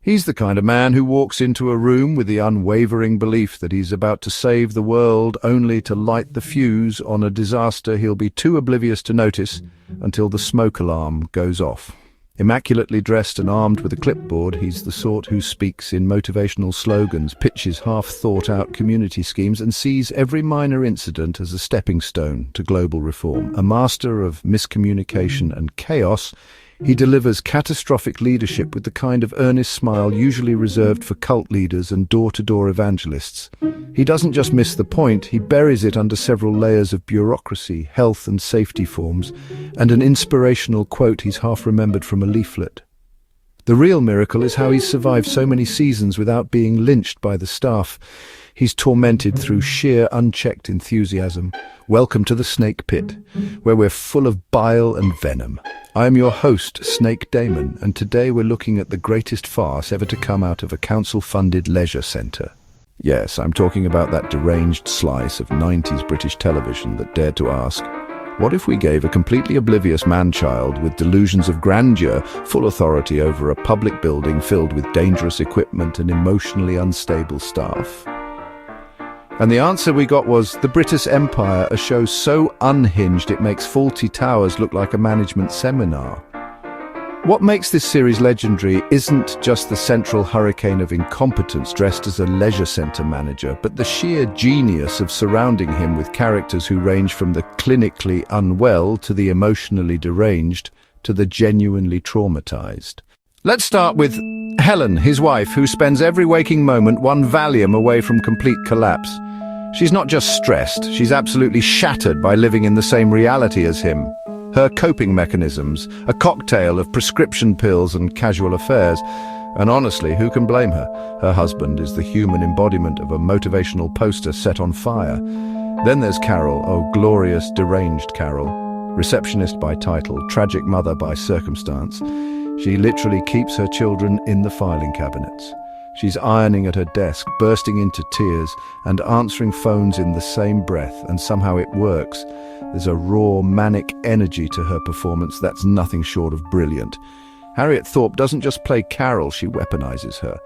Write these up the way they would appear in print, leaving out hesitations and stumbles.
He's the kind of man who walks into a room with the unwavering belief that he's about to save the world only to light the fuse on a disaster he'll be too oblivious to notice until the smoke alarm goes off. Immaculately dressed and armed with a clipboard, he's the sort who speaks in motivational slogans, pitches half-thought-out community schemes, and sees every minor incident as a stepping stone to global reform. A master of miscommunication and chaos, he delivers catastrophic leadership with the kind of earnest smile usually reserved for cult leaders and door-to-door evangelists. He doesn't just miss the point, he buries it under several layers of bureaucracy, health and safety forms, and an inspirational quote he's half remembered from a leaflet. The real miracle is how he's survived so many seasons without being lynched by the staff. He's tormented through sheer unchecked enthusiasm. Welcome to the Snakepit, where we're full of bile and venom. I am your host, Snake Damon, and today we're looking at the greatest farce ever to come out of a council-funded leisure centre. Yes, I'm talking about that deranged slice of 90s British television that dared to ask, what if we gave a completely oblivious man-child with delusions of grandeur full authority over a public building filled with dangerous equipment and emotionally unstable staff? And the answer we got was The Brittas Empire, a show so unhinged it makes faulty towers look like a management seminar. What makes this series legendary isn't just the central hurricane of incompetence dressed as a leisure centre manager, but the sheer genius of surrounding him with characters who range from the clinically unwell to the emotionally deranged to the genuinely traumatised. Let's start with Helen, his wife, who spends every waking moment one Valium away from complete collapse. She's not just stressed, she's absolutely shattered by living in the same reality as him. Her coping mechanisms, a cocktail of prescription pills and casual affairs. And honestly, who can blame her? Her husband is the human embodiment of a motivational poster set on fire. Then there's Carol, oh glorious, deranged Carol. Receptionist by title, tragic mother by circumstance. She literally keeps her children in the filing cabinets. She's ironing at her desk, bursting into tears, and answering phones in the same breath, and somehow it works. There's a raw, manic energy to her performance that's nothing short of brilliant. Harriet Thorpe doesn't just play Carol, she weaponizes her.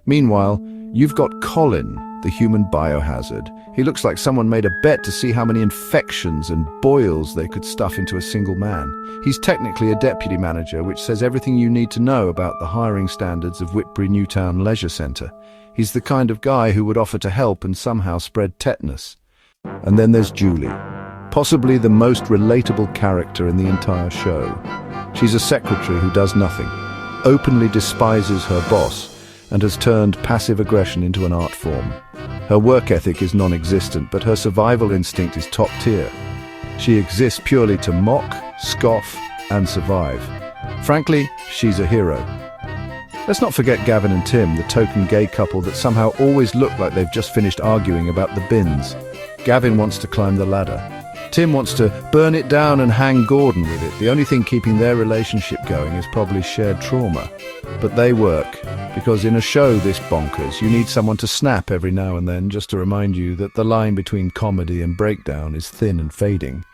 Meanwhile, you've got Colin, the human biohazard. He looks like someone made a bet to see how many infections and boils they could stuff into a single man. He's technically a deputy manager, which says everything you need to know about the hiring standards of Whitbury Newtown Leisure Centre. He's the kind of guy who would offer to help and somehow spread tetanus. And then there's Julie, possibly the most relatable character in the entire show. She's a secretary who does nothing, openly despises her boss, and has turned passive aggression into an art form. Her work ethic is non-existent, but her survival instinct is top tier. She exists purely to mock, scoff, and survive. Frankly, she's a hero. Let's not forget Gavin and Tim, the token gay couple that somehow always look like they've just finished arguing about the bins. Gavin wants to climb the ladder. Tim wants to burn it down and hang Gordon with it. The only thing keeping their relationship going is probably shared trauma. But they work, because in a show this bonkers, you need someone to snap every now and then just to remind you that the line between comedy and breakdown is thin and fading.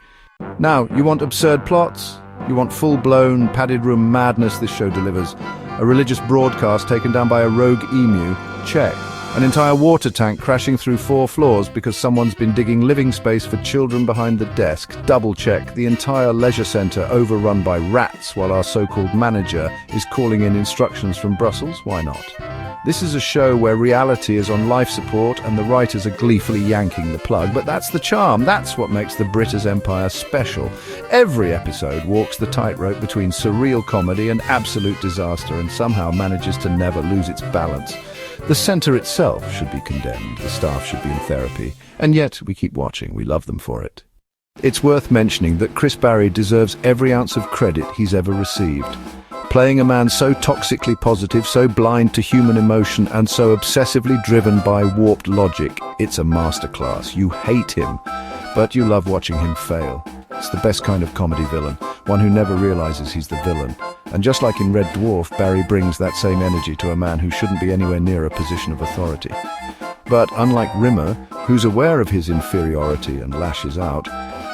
Now, you want absurd plots? You want full-blown, padded room madness? This show delivers. A religious broadcast taken down by a rogue emu? Check. An entire water tank crashing through 4 floors because someone's been digging living space for children behind the desk? Double check. The entire leisure centre overrun by rats while our so-called manager is calling in instructions from Brussels? Why not? This is a show where reality is on life support and the writers are gleefully yanking the plug, but that's the charm. That's what makes the Brittas Empire special. Every episode walks the tightrope between surreal comedy and absolute disaster and somehow manages to never lose its balance. The centre itself should be condemned, the staff should be in therapy, and yet we keep watching, we love them for it. It's worth mentioning that Chris Barrie deserves every ounce of credit he's ever received. Playing a man so toxically positive, so blind to human emotion, and so obsessively driven by warped logic, it's a masterclass. You hate him, but you love watching him fail. It's the best kind of comedy villain, one who never realizes he's the villain. And just like in Red Dwarf, Barrie brings that same energy to a man who shouldn't be anywhere near a position of authority. But unlike Rimmer, who's aware of his inferiority and lashes out,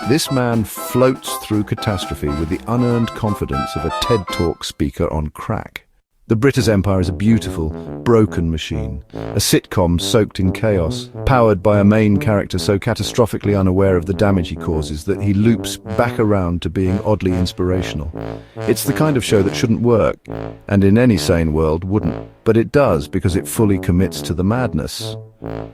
this man floats through catastrophe with the unearned confidence of a TED Talk speaker on crack. The Brittas Empire is a beautiful, broken machine, a sitcom soaked in chaos, powered by a main character so catastrophically unaware of the damage he causes that he loops back around to being oddly inspirational. It's the kind of show that shouldn't work, and in any sane world wouldn't, but it does because it fully commits to the madness.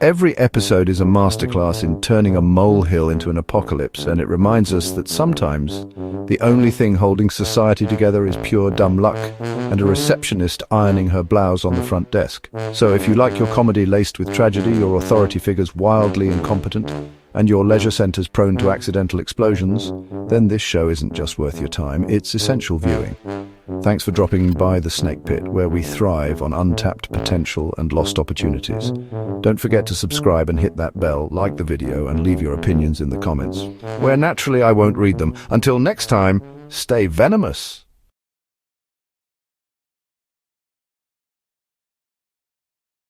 Every episode is a masterclass in turning a molehill into an apocalypse, and it reminds us that sometimes the only thing holding society together is pure dumb luck and a receptionist ironing her blouse on the front desk. So if you like your comedy laced with tragedy, your authority figures wildly incompetent, and your leisure centers prone to accidental explosions, then this show isn't just worth your time, it's essential viewing. Thanks for dropping by the Snakepit, where we thrive on untapped potential and lost opportunities. Don't forget to subscribe and hit that bell, like the video, and leave your opinions in the comments, where naturally I won't read them. Until next time, stay venomous.